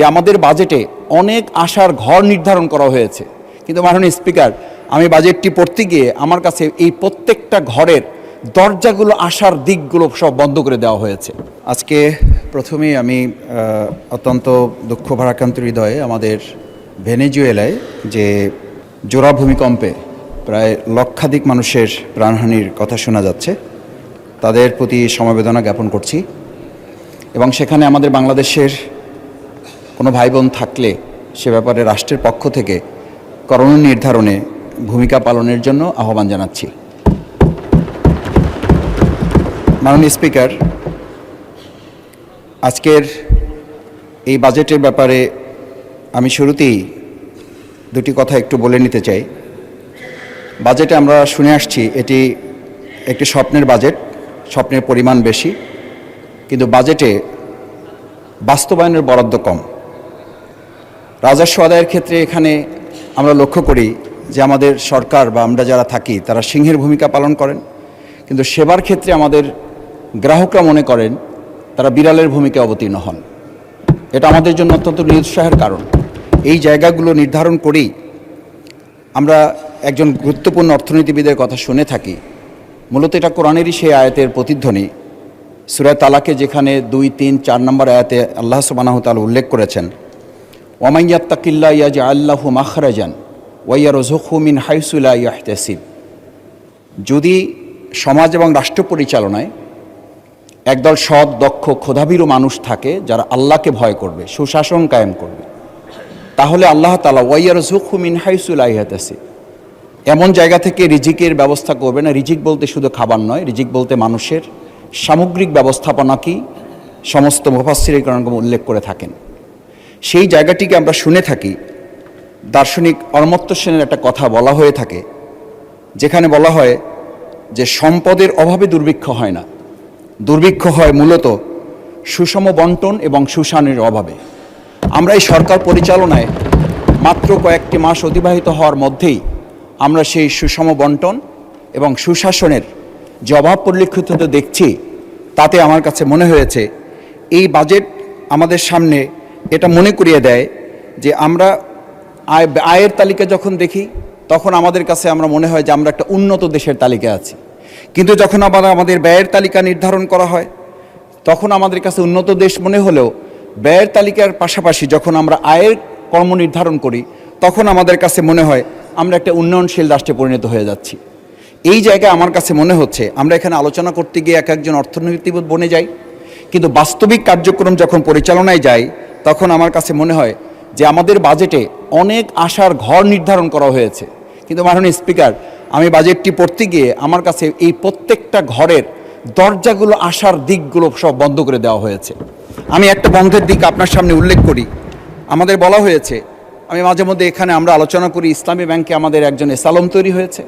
যে আমাদের বাজেটে অনেক আশার ঘর নির্ধারণ করা হয়েছে, কিন্তু মাননীয় স্পিকার, আমি বাজেটটি পড়তে গিয়ে আমার কাছে এই প্রত্যেকটা ঘরের দরজাগুলো, আশার দিকগুলো সব বন্ধ করে দেওয়া হয়েছে। আজকে প্রথমেই আমি অত্যন্ত দুঃখ ভারাক্রান্ত হৃদয়ে আমাদের ভেনেজুয়েলায় যে জোড়া ভূমিকম্পে প্রায় লক্ষাধিক মানুষের প্রাণহানির কথা শোনা যাচ্ছে, তাদের প্রতি সমবেদনা জ্ঞাপন করছি। এবং সেখানে আমাদের বাংলাদেশের কোনো ভাই বোন থাকলে সে ব্যাপারে রাষ্ট্রের পক্ষ থেকে করণীয় নির্ধারণে ভূমিকা পালনের জন্য আহ্বান জানাচ্ছি। মাননীয় স্পিকার, আজকের এই বাজেটের ব্যাপারে আমি শুরুতেই দুটি কথা একটু বলে নিতে চাই। বাজেটে আমরা শুনে আসছি এটি একটি স্বপ্নের বাজেট, স্বপ্নের পরিমাণ বেশি, কিন্তু বাজেটে বাস্তবায়নের বরাদ্দ কম। রাজস্ব আদায়ের ক্ষেত্রে এখানে আমরা লক্ষ্য করি যে আমাদের সরকার বা আমরা যারা থাকি তারা সিংহের ভূমিকা পালন করেন, কিন্তু সেবার ক্ষেত্রে আমাদের গ্রাহকরা মনে করেন তারা বিড়ালের ভূমিকায় অবতীর্ণ হন। এটা আমাদের জন্য অত্যন্ত নিরুৎসাহের কারণ। এই জায়গাগুলো নির্ধারণ করেই আমরা একজন গুরুত্বপূর্ণ অর্থনীতিবিদের কথা শুনে থাকি। মূলত এটা কোরআনেরই সেই আয়াতের প্রতিধ্বনি। সূরা তালাকে যেখানে 2, 3, 4 নম্বর আয়াতে আল্লাহ সুবহানাহু ওয়া তাআলা উল্লেখ করেছেন, ওয়া ইয়াত্তাকিল্লাহ ইয়াজআল লাহু মাখরাজান ওয়া ইয়ারযুকহু মিন হাইসু লা ইয়াহতাসিব। যদি সমাজ এবং রাষ্ট্র পরিচালনায় একদল সৎ, দক্ষ, ক্ষোধাভীরু মানুষ থাকে যারা আল্লাহকে ভয় করবে, সুশাসন কায়েম করবে, তাহলে আল্লাহ তাআলা ওয়া ইয়ারযুকহু মিন হাইসু লা ইয়াহতাসিব, এমন জায়গা থেকে রিজিকের ব্যবস্থা করবে না। রিজিক বলতে শুধু খাবার নয়, রিজিক বলতে মানুষের সামগ্রিক ব্যবস্থাপনাকেই সমস্ত মুফাসসিরগণ উল্লেখ করে থাকেন। সেই জায়গাটিকে আমরা শুনে থাকি। দার্শনিক অমর্ত্য সেনের একটা কথা বলা হয়ে থাকে, যেখানে বলা হয় যে সম্পদের অভাবে দুর্ভিক্ষ হয় না, দুর্ভিক্ষ হয় মূলত সুষম বন্টন এবং সুশাসনের অভাবে। আমরা এই সরকার পরিচালনায় মাত্র কয়েকটি মাস অতিবাহিত হওয়ার মধ্যেই আমরা সেই সুষম বন্টন এবং সুশাসনের যে অভাব পরিলক্ষিত দেখছি, তাতে আমার কাছে মনে হয়েছে এই বাজেট আমাদের সামনে এটা মনে করিয়ে দেয় যে আমরা আয়ের তালিকা যখন দেখি তখন আমাদের কাছে আমরা মনে হয় যে আমরা একটা উন্নত দেশের তালিকায় আছি, কিন্তু যখন আবার আমাদের ব্যয়ের তালিকা নির্ধারণ করা হয় তখন আমাদের কাছে উন্নত দেশ মনে হলেও ব্যয়ের তালিকার পাশাপাশি যখন আমরা আয়ের কর্ম নির্ধারণ করি তখন আমাদের কাছে মনে হয় আমরা একটা উন্নয়নশীল রাষ্ট্রে পরিণত হয়ে যাচ্ছি। এই জায়গায় আমার কাছে মনে হচ্ছে আমরা এখানে আলোচনা করতে গিয়ে একজন অর্থনীতিবিদ বনে যাই, কিন্তু বাস্তবিক কার্যক্রম যখন পরিচালনায় যাই তখন আমার কাছে মনে হয় যে আমাদের বাজেটে অনেক আশার ঘর নির্ধারণ করা হয়েছে, কিন্তু মাননীয় স্পিকার, আমি বাজেটটি পড়তে গিয়ে আমার কাছে এই প্রত্যেকটা ঘরের দরজাগুলো, আশার দিকগুলো সব বন্ধ করে দেওয়া হয়েছে। আমি একটা বন্ধের দিক আপনার সামনে উল্লেখ করি। আমাদের বলা হয়েছে, আমি মাঝে মধ্যে এখানে আমরা আলোচনা করি, ইসলামী ব্যাংকে আমাদের একজন এসালম তৈরি হয়েছে,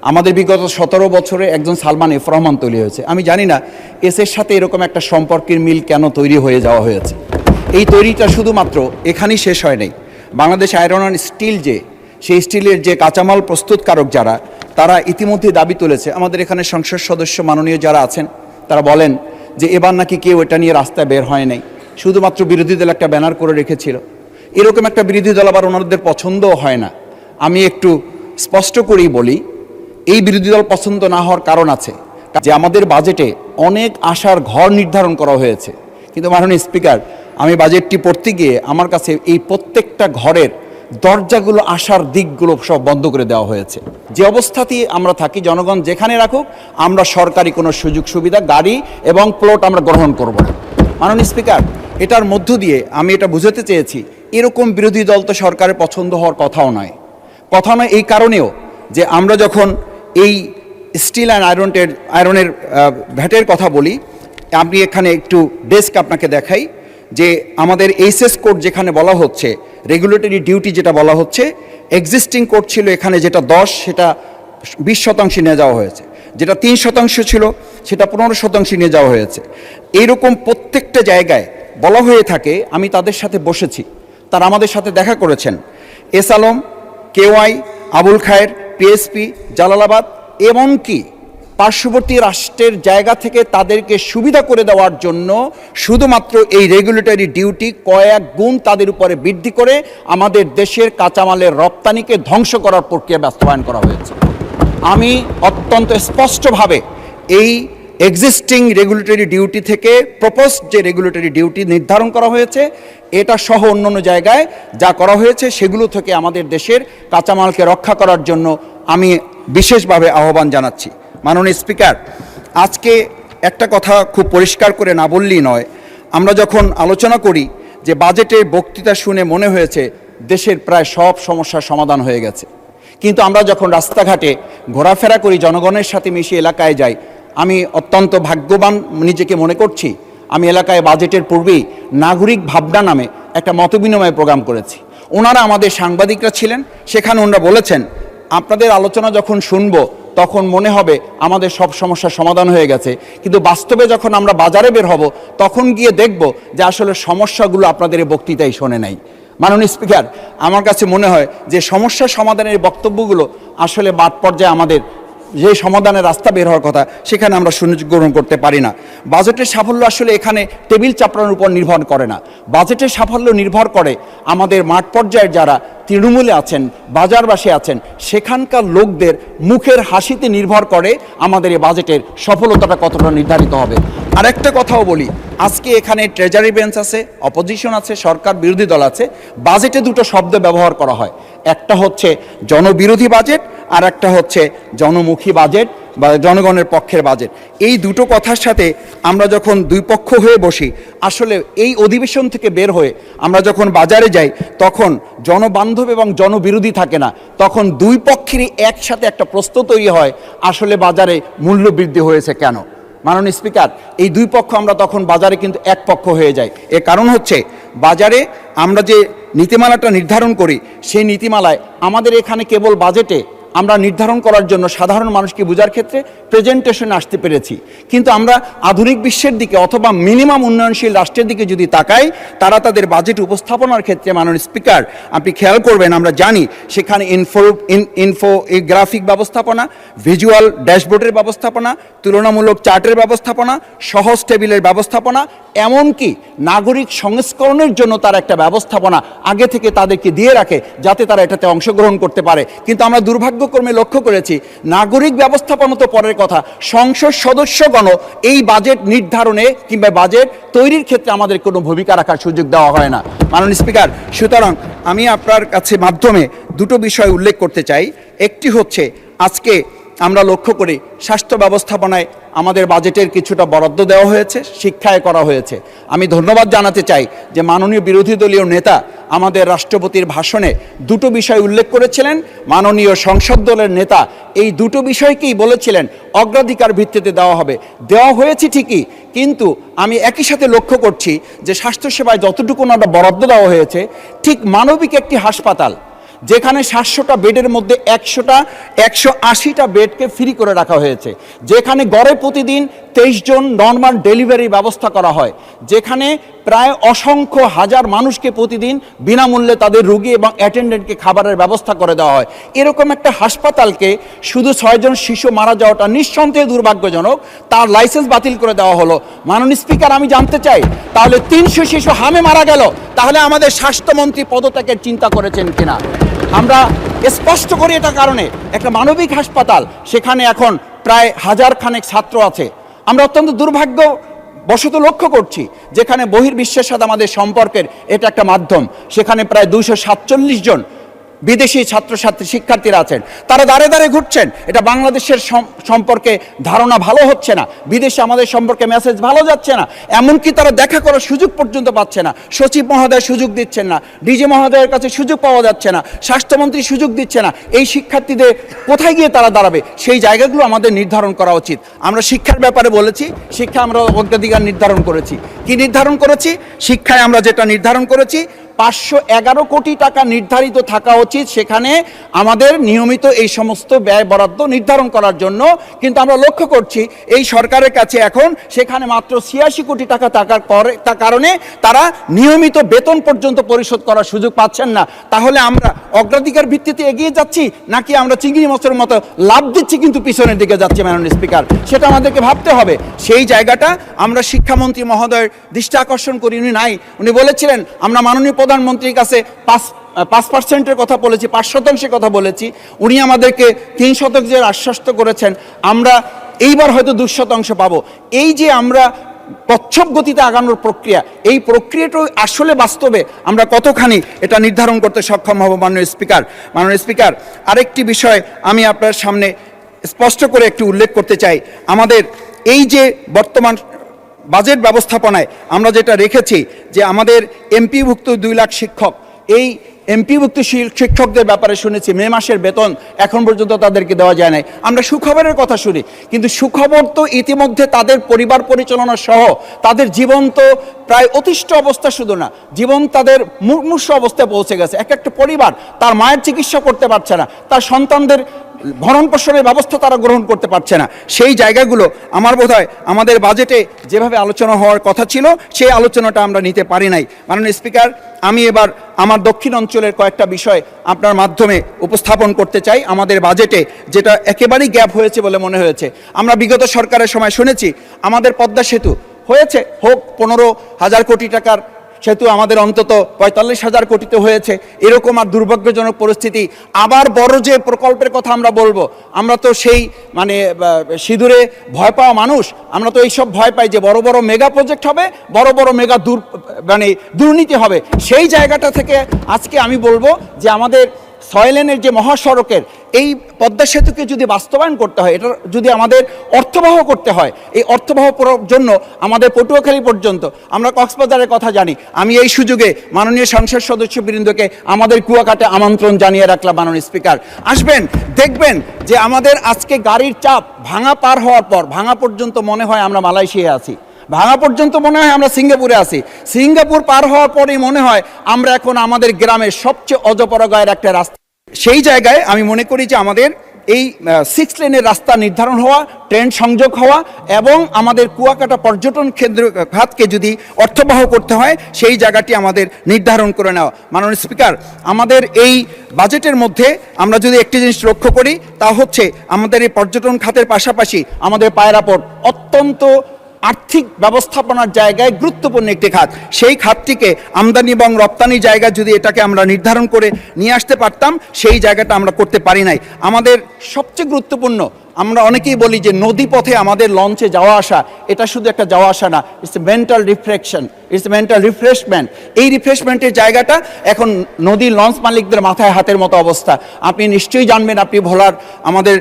আমাদের বিগত 17 বছরে একজন সালমান এফ রহমান তৈরি হয়েছে। আমি জানি না এসের সাথে এরকম একটা সম্পর্কের মিল কেন তৈরি হয়ে যাওয়া হয়েছে। এই তৈরিটা শুধুমাত্র এখানেই শেষ হয় নাই। বাংলাদেশ আয়রন অ্যান্ড স্টিল সেই স্টিলের যে কাঁচামাল প্রস্তুতকারক যারা, তারা ইতিমধ্যে দাবি তুলেছে। আমাদের এখানে সংসদ সদস্য মাননীয় যারা আছেন তারা বলেন যে এবার নাকি কেউ এটা নিয়ে রাস্তায় বের হয় নাই, শুধুমাত্র বিরোধী দল একটা ব্যানার করে রেখেছিল। এরকম একটা বিরোধী দল আবার ওনাদের পছন্দও হয় না। আমি একটু স্পষ্ট করেই বলি, এই বিরোধী দল পছন্দ না হওয়ার কারণ আছে যে আমাদের বাজেটে অনেক আশার ঘর নির্ধারণ করা হয়েছে, কিন্তু মাননীয় স্পিকার, আমি বাজেটটি পড়তে গিয়ে আমার কাছে এই প্রত্যেকটা ঘরের দরজাগুলো, আশার দিকগুলো সব বন্ধ করে দেওয়া হয়েছে। যে অবস্থাতেই আমরা থাকি, জনগণ যেখানে রাখুক, আমরা সরকারি কোনো সুযোগ সুবিধা, গাড়ি এবং প্লট আমরা গ্রহণ করব না। মাননীয় স্পিকার, এটার মধ্য দিয়ে আমি এটা বুঝাতে চেয়েছি, এরকম বিরোধী দল তো সরকারের পছন্দ হওয়ার কথাও নয়। এই কারণেও যে আমরা যখন এই স্টিল অ্যান্ড আয়রনের ভ্যাটের কথা বলি, আমি এখানে একটু ডেস্ক আপনাকে দেখাই যে আমাদের এইচএস কোড যেখানে বলা হচ্ছে, রেগুলেটরি ডিউটি যেটা বলা হচ্ছে, এক্সিস্টিং কোড ছিল এখানে যেটা 10, সেটা 20% নিয়ে যাওয়া হয়েছে, যেটা 3% ছিল সেটা 15% নিয়ে যাওয়া হয়েছে। এইরকম প্রত্যেকটা জায়গায় বলা হয়ে থাকে। আমি তাদের সাথে বসেছি, তারা আমাদের সাথে দেখা করেছেন। এস আলম, কেওয়াই, আবুল খায়ের, পিএসপি, জালালাবাদ, এমনকি পার্শ্ববর্তী রাষ্ট্রের জায়গা থেকে তাদেরকে সুবিধা করে দেওয়ার জন্য শুধুমাত্র এই রেগুলেটরি ডিউটি কয়েক গুণ তাদের উপরে বৃদ্ধি করে আমাদের দেশের কাঁচামালের রপ্তানিকে ধ্বংস করার প্রক্রিয়া বাস্তবায়ন করা হয়েছে। আমি অত্যন্ত স্পষ্টভাবে এই এক্সিস্টিং রেগুলেটরি ডিউটি থেকে প্রপোজ যে রেগুলেটরি ডিউটি নির্ধারণ করা হয়েছে এটা সহ অন্যান্য জায়গায় যা করা হয়েছে সেগুলো থেকে আমাদের দেশের কাঁচামালকে রক্ষা করার জন্য আমি বিশেষভাবে আহ্বান জানাচ্ছি। মাননীয় স্পিকার, আজকে একটা কথা খুব পরিষ্কার করে না বললেই নয়। আমরা যখন আলোচনা করি যে বাজেটের বক্তৃতা শুনে মনে হয়েছে দেশের প্রায় সব সমস্যার সমাধান হয়ে গেছে, কিন্তু আমরা যখন রাস্তাঘাটে ঘোরাফেরা করি, জনগণের সাথে মিশে এলাকায় যাই, আমি অত্যন্ত ভাগ্যবান নিজেকে মনে করছি। আমি এলাকায় বাজেটের পূর্বেই নাগরিক ভাবনা নামে একটা মতবিনিময় প্রোগ্রাম করেছি। ওনারা আমাদের সাংবাদিকরা ছিলেন, সেখানে ওনারা বলেছেন আপনাদের আলোচনা যখন শুনবো তখন মনে হবে আমাদের সব সমস্যার সমাধান হয়ে গেছে, কিন্তু বাস্তবে যখন আমরা বাজারে বের হব তখন গিয়ে দেখব যে আসলে সমস্যাগুলো আপনাদের এই বক্তৃতায় শোনে নাই। মাননীয় স্পিকার, আমার কাছে মনে হয় যে সমস্যা সমাধানের বক্তব্যগুলো আসলে মাঠ পর্যায়ে আমাদের যে সমাধানের রাস্তা বের হওয়ার কথা সেখানে আমরা সুযোগ গ্রহণ করতে পারি না। বাজেটের সাফল্য আসলে এখানে টেবিল চাপড়ানোর উপর নির্ভর করে না। বাজেটের সাফল্য নির্ভর করে আমাদের মাঠ পর্যায়ের যারা তৃণমূলে আছেন, বাজারবাসী আছেন, সেখানকার লোকদের মুখের হাসিতে নির্ভর করে আমাদের এই বাজেটের সফলতাটা কতটা নির্ধারিত হবে। আরেকটা কথাও বলি, আজকে এখানে ট্রেজারি বেঞ্চ আছে, অপোজিশন আছে, সরকার বিরোধী দল আছে। বাজেটে দুটো শব্দ ব্যবহার করা হয়, একটা হচ্ছে জনবিরোধী বাজেট আর একটা হচ্ছে জনমুখী বাজেট বা জনগণের পক্ষের বাজেট। এই দুটো কথার সাথে আমরা যখন দুই পক্ষ হয়ে বসি, আসলে এই অধিবেশন থেকে বের হয়ে আমরা যখন বাজারে যাই তখন জনবান্ধব এবং জনবিরোধী থাকে না, তখন দুই পক্ষেরই একসাথে একটা প্রশ্ন তৈরি হয় আসলে বাজারে মূল্য বৃদ্ধি হয়েছে কেন। মাননীয় স্পিকার, এই দুই পক্ষ আমরা তখন বাজারে কিন্তু এক পক্ষ হয়ে যাই। এর কারণ হচ্ছে বাজারে আমরা যে নীতিমালাটা নির্ধারণ করি সেই নীতিমালায় আমাদের এখানে কেবল বাজেটে আমরা নির্ধারণ করার জন্য সাধারণ মানুষকে বোঝার ক্ষেত্রে প্রেজেন্টেশনে আসতে পেরেছি, কিন্তু আমরা আধুনিক বিশ্বের দিকে অথবা মিনিমাম উন্নয়নশীল রাষ্ট্রের দিকে যদি তাকাই, তারা তাদের বাজেট উপস্থাপনার ক্ষেত্রে মাননীয় স্পিকার আপনি খেয়াল করবেন, আমরা জানি সেখানে ইনফোগ্রাফিক ব্যবস্থাপনা, ভিজুয়াল ড্যাশবোর্ডের ব্যবস্থাপনা, তুলনামূলক চার্টের ব্যবস্থাপনা, সহজ টেবিলের ব্যবস্থাপনা, এমনকি নাগরিক সংস্করণের জন্য তার একটা ব্যবস্থাপনা আগে থেকে তাদেরকে দিয়ে রাখে যাতে তারা এটাতে অংশগ্রহণ করতে পারে। কিন্তু আমরা দুর্ভাগ্যক্রমে লক্ষ্য করেছি নাগরিক ব্যবস্থাপনা তো পরের কথা, সংসদ সদস্যগণ এই বাজেট নির্ধারণে কিংবা বাজেট তৈরির ক্ষেত্রে আমাদের কোনো ভূমিকা রাখার সুযোগ দেওয়া হয় না। মাননীয় স্পিকার, সুতরাং আমি আপনার কাছে মাধ্যমে দুটো বিষয় উল্লেখ করতে চাই। একটি হচ্ছে আজকে আমরা লক্ষ্য করি স্বাস্থ্য ব্যবস্থাপনায় আমাদের বাজেটের কিছুটা বরাদ্দ দেওয়া হয়েছে, শিক্ষায় করা হয়েছে। আমি ধন্যবাদ জানাতে চাই যে মাননীয় বিরোধী দলীয় নেতা আমাদের রাষ্ট্রপতির ভাষণে দুটো বিষয় উল্লেখ করেছিলেন। মাননীয় সংসদ দলের নেতা এই দুটো বিষয়কেই বলেছিলেন অগ্রাধিকার ভিত্তিতে দেওয়া হবে। দেওয়া হয়েছে ঠিকই, কিন্তু আমি একই সাথে লক্ষ্য করছি যে স্বাস্থ্যসেবায় যতটুকু না বরাদ্দ দেওয়া হয়েছে, ঠিক মানবিক একটি হাসপাতাল যেখানে 700টা বেডের মধ্যে 180টা বেডকে ফ্রি করে রাখা হয়েছে, যেখানে গড়ে প্রতিদিন 23 জন নর্মাল ডেলিভারি ব্যবস্থা করা হয়, যেখানে প্রায় অসংখ্য হাজার মানুষকে প্রতিদিন বিনামূল্যে তাদের রোগী এবং অ্যাটেন্ডেন্টকে খাবারের ব্যবস্থা করে দেওয়া হয়। এরকম একটা হাসপাতালকে শুধু 6 জন শিশু মারা যাওয়াটা নিঃসন্দেহে দুর্ভাগ্যজনক, তার লাইসেন্স বাতিল করে দেওয়া হলো। মাননীয় স্পিকার, আমি জানতে চাই তাহলে 300 শিশু হামে মারা গেল, তাহলে আমাদের স্বাস্থ্যমন্ত্রী পদত্যাগের চিন্তা করেছেন কিনা? আমরা স্পষ্ট করি এটা কারণে একটা মানবিক হাসপাতাল, সেখানে এখন প্রায় 1000 খানেক ছাত্র আছে। আমরা অত্যন্ত দুর্ভাগ্যবশত লক্ষ্য করছি যেখানে বহির্বিশ্বের সাথে আমাদের সম্পর্কের এটা একটা মাধ্যম, সেখানে প্রায় 247 জন বিদেশি ছাত্রছাত্রী শিক্ষার্থীরা আছেন, তারা দাঁড়ে দাঁড়ে ঘুরছেন। এটা বাংলাদেশের সম্পর্কে ধারণা ভালো হচ্ছে না, বিদেশে আমাদের সম্পর্কে মেসেজ ভালো যাচ্ছে না, এমনকি তারা দেখা করার সুযোগ পর্যন্ত পাচ্ছে না। সচিব মহোদয় সুযোগ দিচ্ছেন না, ডিজি মহোদয়ের কাছে সুযোগ পাওয়া যাচ্ছে না, স্বাস্থ্যমন্ত্রী সুযোগ দিচ্ছে না। এই শিক্ষার্থীদের কোথায় গিয়ে তারা দাঁড়াবে, সেই জায়গাগুলো আমাদের নির্ধারণ করা উচিত। আমরা শিক্ষার ব্যাপারে বলেছি, শিক্ষা আমরা অগ্রাধিকার নির্ধারণ করেছি। কি নির্ধারণ করেছি? শিক্ষায় আমরা যেটা নির্ধারণ করেছি 511 কোটি টাকা নির্ধারিত থাকা উচিত সেখানে আমাদের নিয়মিত এই সমস্ত ব্যয় বরাদ্দ নির্ধারণ করার জন্য, কিন্তু আমরা লক্ষ্য করছি এই সরকারের কাছে এখন সেখানে মাত্র 86 কোটি টাকা থাকার কারণে তারা নিয়মিত বেতন পর্যন্ত পরিশোধ করার সুযোগ পাচ্ছেন না। তাহলে আমরা অগ্রাধিকার ভিত্তিতে এগিয়ে যাচ্ছি, নাকি আমরা চিংড়ি মাছের মতো লাভ দিচ্ছি কিন্তু পিছনের দিকে যাচ্ছি মাননীয় স্পিকার, সেটা আমাদেরকে ভাবতে হবে। সেই জায়গাটা আমরা শিক্ষামন্ত্রী মহোদয়ের দৃষ্টি আকর্ষণ করি, উনি নাই। উনি বলেছিলেন আমরা মাননীয় প্রধানমন্ত্রীর কাছে 5% কথা বলেছি, 5% কথা বলেছি। উনি আমাদেরকে 3% আশ্বস্ত করেছেন, আমরা এইবার হয়তো 2% পাবো। এই যে আমরা কচ্ছপ গতিতে আগানোর প্রক্রিয়া, এই প্রক্রিয়াটা আসলে বাস্তবে আমরা কতখানি এটা নির্ধারণ করতে সক্ষম হব মাননীয় স্পিকার। মাননীয় স্পিকার, আরেকটি বিষয় আমি আপনার সামনে স্পষ্ট করে একটু উল্লেখ করতে চাই। আমাদের এই যে বর্তমান বাজেট ব্যবস্থাপনায় আমরা যেটা রেখেছি যে আমাদের এমপিভুক্ত 2 লাখ শিক্ষক, এই এমপিভুক্ত শিক্ষকদের ব্যাপারে শুনেছি মে মাসের বেতন এখন পর্যন্ত তাদেরকে দেওয়া যায় নাই। আমরা সুখবরের কথা শুনি, কিন্তু সুখবর তো ইতিমধ্যে তাদের পরিবার পরিচালনা সহ তাদের জীবন তো প্রায় অতিষ্ঠ অবস্থা, শুধু না জীবন তাদের মুমূর্ষু অবস্থায় পৌঁছে গেছে। এক একটা পরিবার তার মায়ের চিকিৎসা করতে পারছে না, তার সন্তানদের ভরণ পোষণের ব্যবস্থা তারা গ্রহণ করতে পারছে না। সেই জায়গাগুলো আমার বোধ হয় আমাদের বাজেটে যেভাবে আলোচনা হওয়ার কথা ছিল সেই আলোচনাটা আমরা নিতে পারি নাই। মাননীয় স্পিকার, আমি এবার আমার দক্ষিণ অঞ্চলের কয়েকটা বিষয় আপনার মাধ্যমে উপস্থাপন করতে চাই। আমাদের বাজেটে যেটা একেবারেই গ্যাপ হয়েছে বলে মনে হয়েছে, আমরা বিগত সরকারের সময় শুনেছি আমাদের পদ্মা সেতু হয়েছে, হোক 15,000 কোটি টাকার সেতু, আমাদের অন্তত 45,000 কোটিতে হয়েছে। এরকম আর দুর্ভাগ্যজনক পরিস্থিতি, আবার বড় যে প্রকল্পের কথা আমরা বলবো, আমরা তো সেই মানে সিঁদুরে ভয় পাওয়া মানুষ, আমরা তো এইসব ভয় পাই যে বড় বড় মেগা প্রজেক্ট হবে, বড় বড় মেগা দুর্নীতি হবে। সেই জায়গাটা থেকে আজকে আমি বলবো যে আমাদের 6 লেনের যে মহাসড়কের এই পদ্মা সেতুকে যদি বাস্তবায়ন করতে হয়, এটা যদি আমাদের অর্থবহ করতে হয়, এই অর্থবহ জন্য আমাদের পটুয়াখালী পর্যন্ত, আমরা কক্সবাজারের কথা জানি। আমি এই সুযোগে মাননীয় সংসদ সদস্যবৃন্দকে আমাদের কুয়াকাটা আমন্ত্রণ জানিয়ে রাখলাম। মাননীয় স্পিকার, আসবেন, দেখবেন যে আমাদের আজকে গাড়ির চাপ ভাঙা পার হওয়ার পর, ভাঙা পর্যন্ত মনে হয় আমরা মালয়েশিয়ায় আছি, ভাঙা পর্যন্ত মনে হয় আমরা সিঙ্গাপুরে আছি, সিঙ্গাপুর পার হওয়ার পরেই মনে হয় আমরা এখন আমাদের গ্রামের সবচেয়ে অজপরগায়ের একটা রাস্তা। সেই জায়গায় আমি মনে করি যে আমাদের এই 6 লেনের রাস্তা নির্ধারণ হওয়া, ট্রেন সংযোগ হওয়া এবং আমাদের কুয়াকাটা পর্যটন কেন্দ্র খাতকে যদি অর্থবহ করতে হয় সেই জায়গাটি আমাদের নির্ধারণ করে নেওয়া। মাননীয় স্পিকার, আমাদের এই বাজেটের মধ্যে আমরা যদি একটি জিনিস লক্ষ্য করি তা হচ্ছে আমাদের এই পর্যটন খাতের পাশাপাশি আমাদের পায়রা পোর্ট অত্যন্ত আর্থিক ব্যবস্থাপনার জায়গায় গুরুত্বপূর্ণ একটি খাত। সেই খাতটিকে আমদানি এবং রপ্তানি জায়গা যদি এটাকে আমরা নির্ধারণ করে নিয়ে আসতে পারতাম, সেই জায়গাটা আমরা করতে পারি নাই। আমাদের সবচেয়ে গুরুত্বপূর্ণ, আমরা অনেকেই বলি যে নদী পথে আমাদের লঞ্চে যাওয়া আসা, এটা শুধু একটা যাওয়া আসা না, it's a mental reflection, it's a mental refreshment. এই রিফ্রেশমেন্টের জায়গাটা এখন নদীর লঞ্চ মালিকদের মাথায় হাতের মতো অবস্থা। আপনি নিশ্চয়ই জানবেন, আপনি ভোলার আমাদের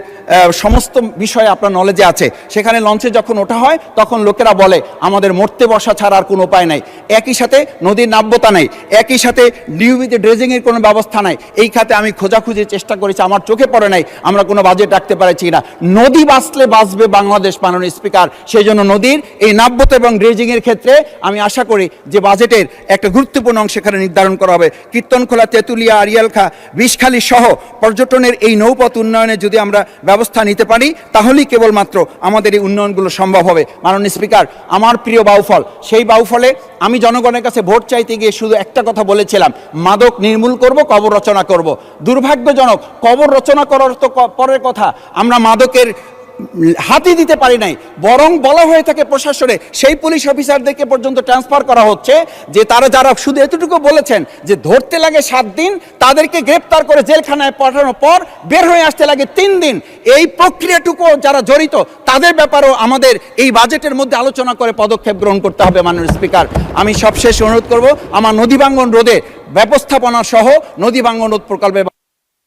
সমস্ত বিষয়ে আপনার নলেজে আছে। সেখানে লঞ্চে যখন ওঠা হয় তখন লোকেরা বলে আমাদের মরতে বসা ছাড়া আর কোনো উপায় নাই। একই সাথে নদীর নাব্যতা নেই, একই সাথে নিয়মিত ড্রেজিংয়ের কোনো ব্যবস্থা নাই। এই খাতে আমি খোঁজাখুঁজির চেষ্টা করেছি, আমার চোখে পড়ে নাই আমরা কোনো বাজেট রাখতে পারছি না। নদী বাঁচলে বাঁচবে বাংলাদেশ। মাননীয় স্পিকার, সেই জন্য নদীর এই নাব্যতা এবং ড্রেজিংয়ের ক্ষেত্রে আমি আশা করি যে বাজেটের একটা গুরুত্বপূর্ণ অংশ এখানে নির্ধারণ করা হবে। কীর্তনখোলা, তেঁতুলিয়া, আড়িয়ালখা, বিষখালী সহ পর্যটনের এই নৌপথ উন্নয়নে যদি আমরা ব্যবস্থা নিতে পারি তাহলেই কেবলমাত্র আমাদের এই উন্নয়নগুলো সম্ভব হবে। মাননীয় স্পিকার, আমার প্রিয় বাউফল, সেই বাউফলে আমি জনগণের কাছে ভোট চাইতে গিয়ে শুধু একটা কথা বলেছিলাম, মাদক নির্মূল করব, কবর রচনা করব। দুর্ভাগ্যজনক, কবর রচনা করার তো পরের কথা, আমরা মাদকের হাতি দিতে পারি নাই, বরং বলা হয়ে থাকে প্রশাসনে সেই পুলিশ অফিসারদেরকে পর্যন্ত ট্রান্সফার করা হচ্ছে যে তারা যারা শুধু এতটুকু বলেছেন যে ধরতে লাগে 7 দিন, তাদেরকে গ্রেপ্তার করে জেলখানায় পাঠানোর পর বের হয়ে আসতে লাগে 3 দিন। এই প্রক্রিয়াটুকু যারা জড়িত তাদের ব্যাপারেও আমাদের এই বাজেটের মধ্যে আলোচনা করে পদক্ষেপ গ্রহণ করতে হবে। মাননীয় স্পিকার, আমি সবশেষ অনুরোধ করব আমার নদী ভাঙ্গন রোধে ব্যবস্থাপনা সহ নদী ভাঙ্গন রোধ প্রকল্পে